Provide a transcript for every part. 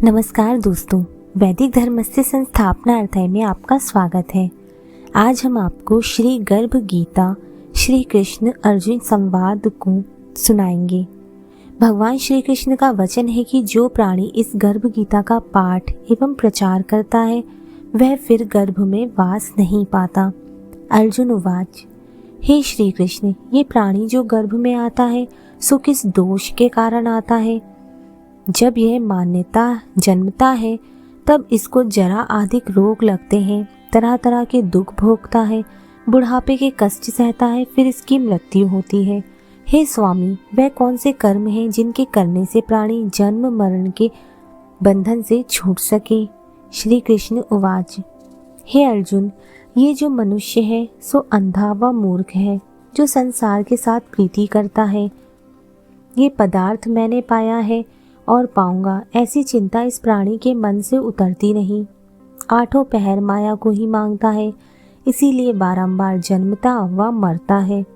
नमस्कार दोस्तों, वैदिक धर्मस्य संस्थापना अध्याय में आपका स्वागत है। आज हम आपको श्री गर्भ गीता श्री कृष्ण अर्जुन संवाद को सुनाएंगे। भगवान श्री कृष्ण का वचन है कि जो प्राणी इस गर्भ गीता का पाठ एवं प्रचार करता है वह फिर गर्भ में वास नहीं पाता। अर्जुन उवाच, हे श्री कृष्ण, ये प्राणी जो गर्भ में आता है सो किस दोष के कारण आता है? जब यह मान्यता जन्मता है तब इसको जरा अधिक रोग लगते हैं, तरह तरह के दुख भोगता है, बुढ़ापे के कष्ट सहता है, फिर इसकी मृत्यु होती है। हे स्वामी, वह कौन से कर्म हैं जिनके करने से प्राणी जन्म मरण के बंधन से छूट सके? श्री कृष्ण उवाच, हे अर्जुन, ये जो मनुष्य है सो अंधा व मूर्ख है, जो संसार के साथ प्रीति करता है। ये पदार्थ मैंने पाया है और पाऊंगा, ऐसी चिंता इस प्राणी के मन से उतरती नहीं। आठों पहर माया को ही मांगता है, इसीलिए बारंबार जन्मता व मरता है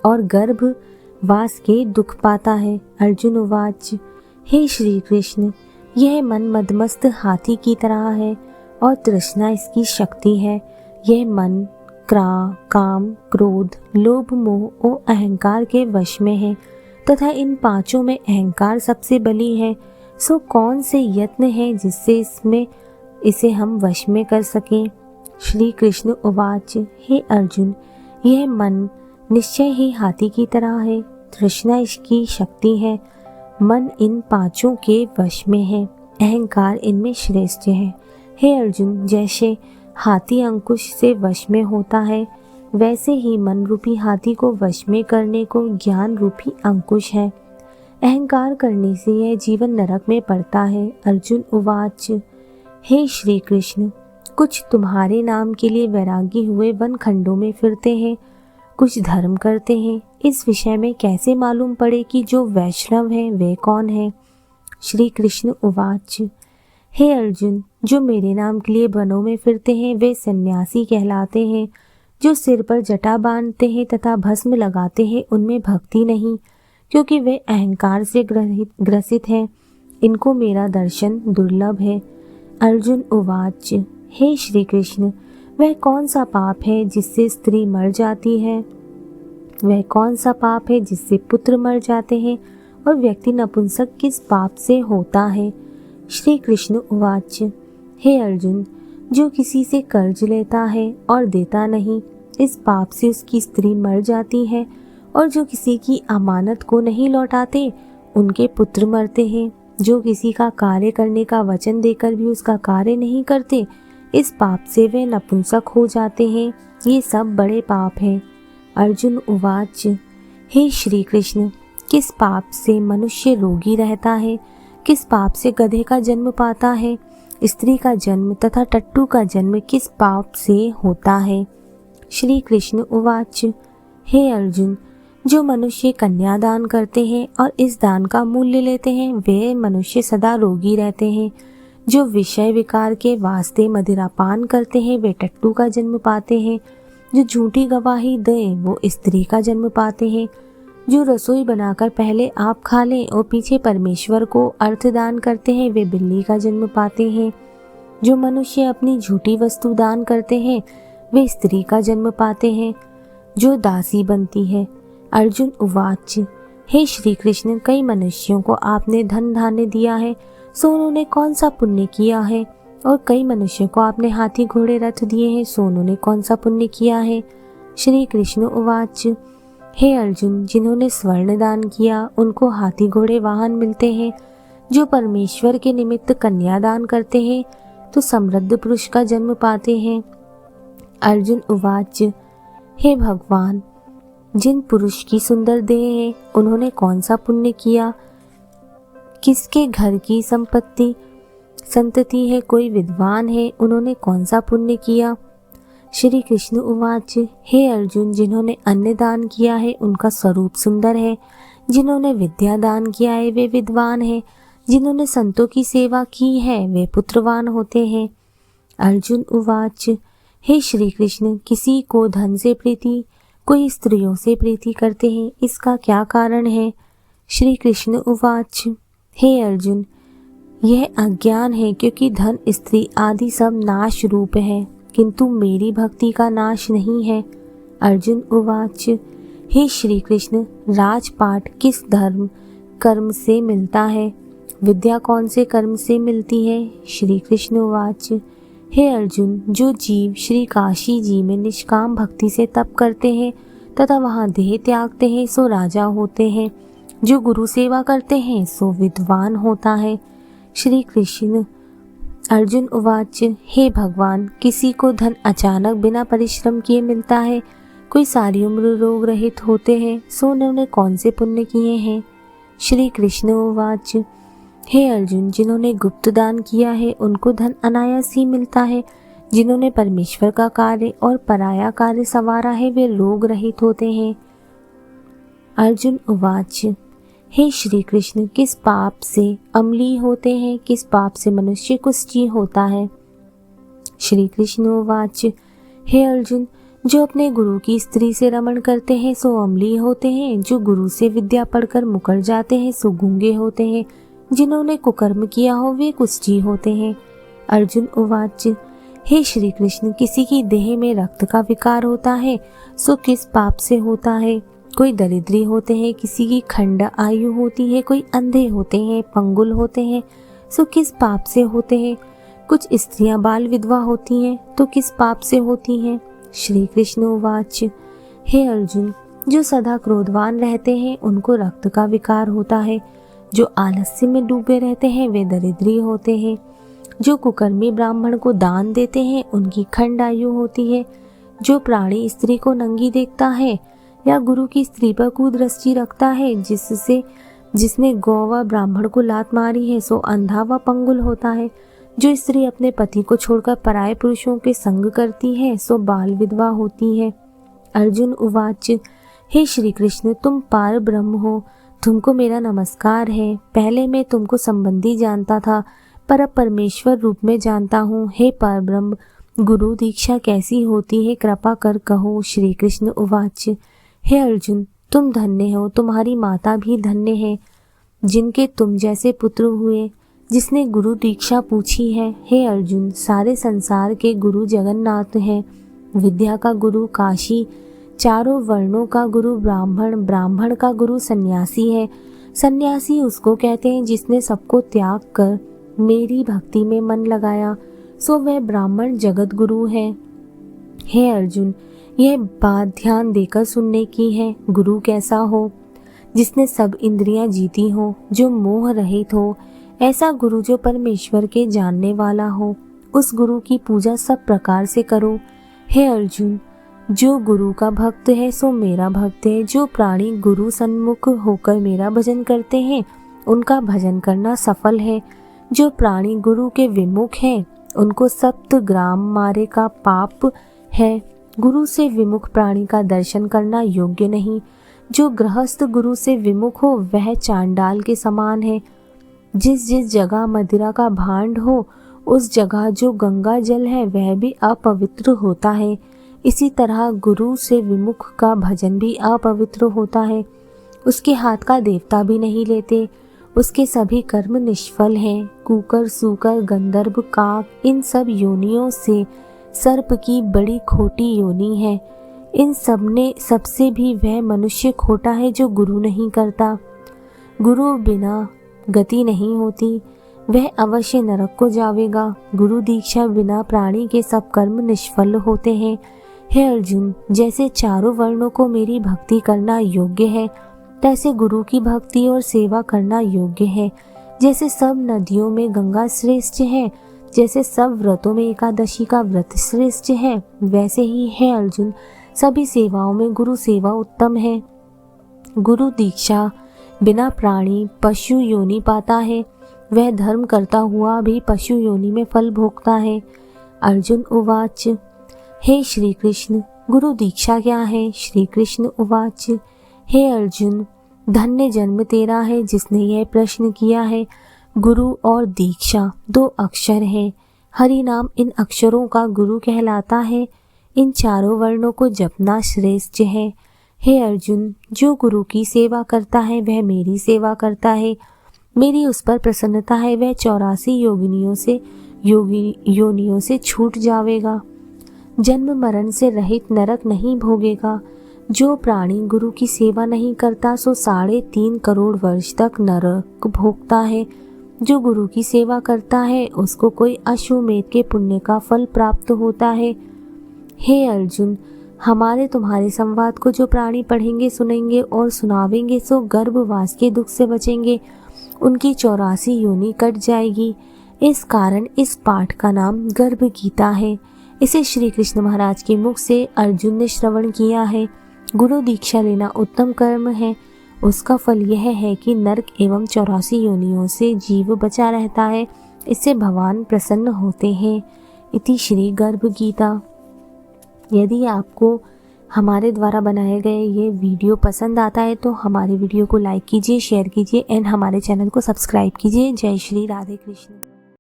और गर्भ वास के दुख पाता है। अर्जुन उवाच, हे श्री कृष्ण, यह मन मदमस्त हाथी की तरह है और तृष्णा इसकी शक्ति है। यह मन काम, क्रोध, लोभ, मोह और अहंकार के वश में है तथा इन पांचों में अहंकार सबसे बली है। सो कौन से यत्न है जिससे इसे हम वश में कर सकें? श्री कृष्ण उवाच, हे अर्जुन, यह मन निश्चय ही हाथी की तरह है, तृष्णा इसकी शक्ति है। मन इन पांचों के वश में है, अहंकार इनमें श्रेष्ठ है। हे अर्जुन, जैसे हाथी अंकुश से वश में होता है वैसे ही मन रूपी हाथी को वश में करने को ज्ञान रूपी अंकुश है। अहंकार करने से यह जीवन नरक में पड़ता है। अर्जुन उवाच, हे श्री कृष्ण, कुछ तुम्हारे नाम के लिए वैरागी हुए वन खंडों में फिरते हैं, कुछ धर्म करते हैं। इस विषय में कैसे मालूम पड़े कि जो वैष्णव है वे कौन है? श्री कृष्ण उवाच, हे अर्जुन, जो मेरे नाम के लिए वनों में फिरते हैं वे सन्यासी कहलाते हैं। जो सिर पर जटा बांधते हैं तथा भस्म लगाते हैं उनमें भक्ति नहीं, क्योंकि वे अहंकार से ग्रसित हैं। इनको मेरा दर्शन दुर्लभ है। अर्जुन उवाच, हे श्री कृष्ण, वह कौन सा पाप है जिससे स्त्री मर जाती है? वह कौन सा पाप है जिससे पुत्र मर जाते हैं? और व्यक्ति नपुंसक किस पाप से होता है? श्री कृष्ण उवाच, हे अर्जुन, जो किसी से कर्ज लेता है और देता नहीं, इस पाप से उसकी स्त्री मर जाती है। और जो किसी की अमानत को नहीं लौटाते उनके पुत्र मरते हैं। जो किसी का कार्य करने का वचन देकर भी उसका कार्य नहीं करते, इस पाप से वे नपुंसक हो जाते हैं। ये सब बड़े पाप हैं। अर्जुन उवाच, हे श्री कृष्ण, किस पाप से मनुष्य रोगी रहता है? किस पाप से गधे का जन्म पाता है? स्त्री का जन्म तथा टट्टू का जन्म किस पाप से होता है? श्री कृष्ण उवाच, हे अर्जुन, जो मनुष्य कन्या दान करते हैं और इस दान का मूल्य लेते हैं वे मनुष्य सदा रोगी रहते हैं। जो विषय विकार के वास्ते मदिरा पान करते हैं वे टट्टू का जन्म पाते हैं। जो झूठी गवाही दे वो स्त्री का जन्म पाते हैं। जो रसोई बनाकर पहले आप खा लें और पीछे परमेश्वर को अर्थ दान करते हैं वे बिल्ली का जन्म पाते हैं। जो मनुष्य अपनी झूठी वस्तु दान करते हैं वे स्त्री का जन्म पाते हैं जो दासी बनती है। अर्जुन उवाच, हे श्री कृष्ण, कई मनुष्यों को आपने धन धान्य दिया है सो उन्होंने कौन सा पुण्य किया है? और कई मनुष्यों को आपने हाथी घोड़े रथ दिए हैं सो उन्होंने कौन सा पुण्य किया है? श्री कृष्ण उवाच, हे अर्जुन, जिन्होंने स्वर्ण दान किया उनको हाथी घोड़े वाहन मिलते हैं। जो परमेश्वर के निमित्त कन्या दान करते हैं तो समृद्ध पुरुष का जन्म पाते हैं। अर्जुन उवाच, हे भगवान, जिन पुरुष की सुंदर देह है उन्होंने कौन सा पुण्य किया? किसके घर की संतति है? कोई विद्वान है, उन्होंने कौन सा पुण्य किया? श्री कृष्ण उवाच, हे अर्जुन, जिन्होंने अन्न दान किया है उनका स्वरूप सुंदर है। जिन्होंने विद्या दान किया है वे विद्वान हैं। जिन्होंने संतों की सेवा की है वे पुत्रवान होते हैं। अर्जुन उवाच, हे श्री कृष्ण, किसी को धन से प्रीति, कोई स्त्रियों से प्रीति करते हैं, इसका क्या कारण है? श्री कृष्ण उवाच, हे अर्जुन, यह अज्ञान है, क्योंकि धन, स्त्री आदि सब नाश रूप है, किंतु मेरी भक्ति का नाश नहीं है। अर्जुन उवाच, हे श्री कृष्ण, राजपाट किस धर्म कर्म से मिलता है? विद्या कौन से कर्म से मिलती है? श्री कृष्ण उवाच, हे अर्जुन, जो जीव श्री काशी जी में निष्काम भक्ति से तप करते हैं तथा वहाँ देह त्यागते हैं सो राजा होते हैं। जो गुरु सेवा करते हैं सो विद्वान होता है। श्री कृष्ण अर्जुन उवाच, हे भगवान, किसी को धन अचानक बिना परिश्रम किए मिलता है, कोई सारी उम्र रोग रहित होते हैं, सो उन्होंने कौन से पुण्य किए हैं? श्री कृष्ण उवाच, हे अर्जुन, जिन्होंने गुप्त दान किया है उनको धन अनायास ही मिलता है। जिन्होंने परमेश्वर का कार्य और पराया कार्य संवारा है वे रोग रहित होते हैं। अर्जुन उवाच, हे श्री कृष्ण, किस पाप से अम्लीय होते हैं, किस पाप से मनुष्य कुष्ठी होता है? श्री कृष्ण उवाच, हे अर्जुन, जो अपने गुरु की स्त्री से रमण करते हैं सो अम्लीय होते हैं। जो गुरु से विद्या पढ़कर मुकर जाते हैं सो गूंगे होते हैं। जिन्होंने कुकर्म किया हो वे कुष्ठी होते हैं। अर्जुन उवाच, हे श्री कृष्ण, किसी की देह में रक्त का विकार होता है सो किस पाप से होता है? कोई दरिद्री होते हैं, किसी की खंड आयु होती है, कोई अंधे होते हैं, पंगुल होते हैं, सो किस पाप से होते हैं? कुछ स्त्रियां बाल विधवा होती हैं तो किस पाप से होती हैं? श्री कृष्ण उवाच, हे अर्जुन, जो सदा क्रोधवान रहते हैं उनको रक्त का विकार होता है। जो आलस्य में डूबे रहते हैं वे दरिद्री होते हैं। जो कुकर्मी ब्राह्मण को दान देते हैं उनकी खंड आयु होती है। जो प्राणी स्त्री को नंगी देखता है या गुरु की स्त्री पर कुदृष्टि रखता है, जिसने गौ व ब्राह्मण को लात मारी है सो अंधा व पंगुल होता है। जो स्त्री अपने पति को छोड़कर पराये पुरुषों के संग करती है सो बाल विधवा होती है। अर्जुन उवाच, हे श्री कृष्ण, तुम पार ब्रह्म हो, तुमको मेरा नमस्कार है। पहले मैं तुमको संबंधी जानता था, पर अब परमेश्वर रूप में जानता हूँ। हे पार ब्रह्म, गुरु दीक्षा कैसी होती है, कृपा कर कहो। श्री कृष्ण उवाच, हे अर्जुन, तुम धन्य हो, तुम्हारी माता भी धन्य है, जिनके तुम जैसे पुत्र हुए, जिसने गुरु दीक्षा पूछी है। हे अर्जुन, सारे संसार के गुरु जगन्नाथ हैं। विद्या का गुरु काशी, चारों वर्णों का गुरु ब्राह्मण, ब्राह्मण का गुरु सन्यासी है। सन्यासी उसको कहते हैं जिसने सबको त्याग कर मेरी भक्ति में मन लगाया, सो वह ब्राह्मण जगत गुरु है। हे अर्जुन, यह बात ध्यान देकर सुनने की है। गुरु कैसा हो? जिसने सब इंद्रियां जीती हो, जो मोह रहित हो, ऐसा गुरु जो परमेश्वर के जानने वाला हो। उस गुरु की पूजा सब प्रकार से करो। हे अर्जुन, जो गुरु का भक्त है सो मेरा भक्त है। जो प्राणी गुरु सन्मुख होकर मेरा भजन करते हैं उनका भजन करना सफल है। जो प्राणी गुरु के विमुख हैं उनको 7 ग्राम मारे का पाप है। गुरु से विमुख प्राणी का दर्शन करना योग्य नहीं। जो गृहस्थ गुरु से विमुख हो वह चांडाल के समान है। जिस जिस जगह मदिरा का भांड हो उस जगह जो गंगा जल है वह भी अपवित्र होता है। इसी तरह गुरु से विमुख का भजन भी अपवित्र होता है। उसके हाथ का देवता भी नहीं लेते। उसके सभी कर्म निष्फल हैं। कुकर, सूकर, गंधर्व, काक, इन सब योनियों से सर्प की बड़ी खोटी योनि है। इन सबसे भी वह मनुष्य खोटा है जो गुरु नहीं करता। गुरु बिना गति नहीं होती, वह अवश्य नरक को जावेगा। गुरु दीक्षा बिना प्राणी के सब कर्म निष्फल होते हैं। हे अर्जुन, जैसे चारों वर्णों को मेरी भक्ति करना योग्य है, तैसे गुरु की भक्ति और सेवा करना योग्य है। जैसे सब नदियों में गंगा श्रेष्ठ है, जैसे सब व्रतों में एकादशी का व्रत श्रेष्ठ है, वैसे ही है अर्जुन, सभी सेवाओं में गुरु सेवा उत्तम है। गुरु दीक्षा बिना प्राणी पशु योनि पाता है। वह धर्म करता हुआ भी पशु योनि में फल भोगता है। अर्जुन उवाच, हे श्री कृष्ण, गुरु दीक्षा क्या है? श्री कृष्ण उवाच, हे अर्जुन, धन्य जन्म तेरा है जिसने यह प्रश्न किया है। गुरु और दीक्षा 2 अक्षर हैं। हरि नाम इन अक्षरों का गुरु कहलाता है। इन चारों वर्णों को जपना श्रेष्ठ है। हे अर्जुन, जो गुरु की सेवा करता है वह मेरी सेवा करता है। मेरी उस पर प्रसन्नता है, वह 84 योनियों से छूट जावेगा, जन्म मरण से रहित नरक नहीं भोगेगा। जो प्राणी गुरु की सेवा नहीं करता सो 3.5 करोड़ वर्ष तक नरक भोगता है। जो गुरु की सेवा करता है उसको कोई अश्वमेध के पुण्य का फल प्राप्त होता है। हे अर्जुन, हमारे तुम्हारे संवाद को जो प्राणी पढ़ेंगे, सुनेंगे और सुनावेंगे सो गर्भवास के दुख से बचेंगे, उनकी 84 योनि कट जाएगी। इस कारण इस पाठ का नाम गर्भ गीता है। इसे श्री कृष्ण महाराज के मुख से अर्जुन ने श्रवण किया है। गुरु दीक्षा लेना उत्तम कर्म है। उसका फल यह है कि नरक एवं 84 योनियों से जीव बचा रहता है। इससे भगवान प्रसन्न होते हैं। इति श्री गर्भ गीता। यदि आपको हमारे द्वारा बनाए गए ये वीडियो पसंद आता है तो हमारे वीडियो को लाइक कीजिए, शेयर कीजिए एंड हमारे चैनल को सब्सक्राइब कीजिए। जय श्री राधे कृष्ण।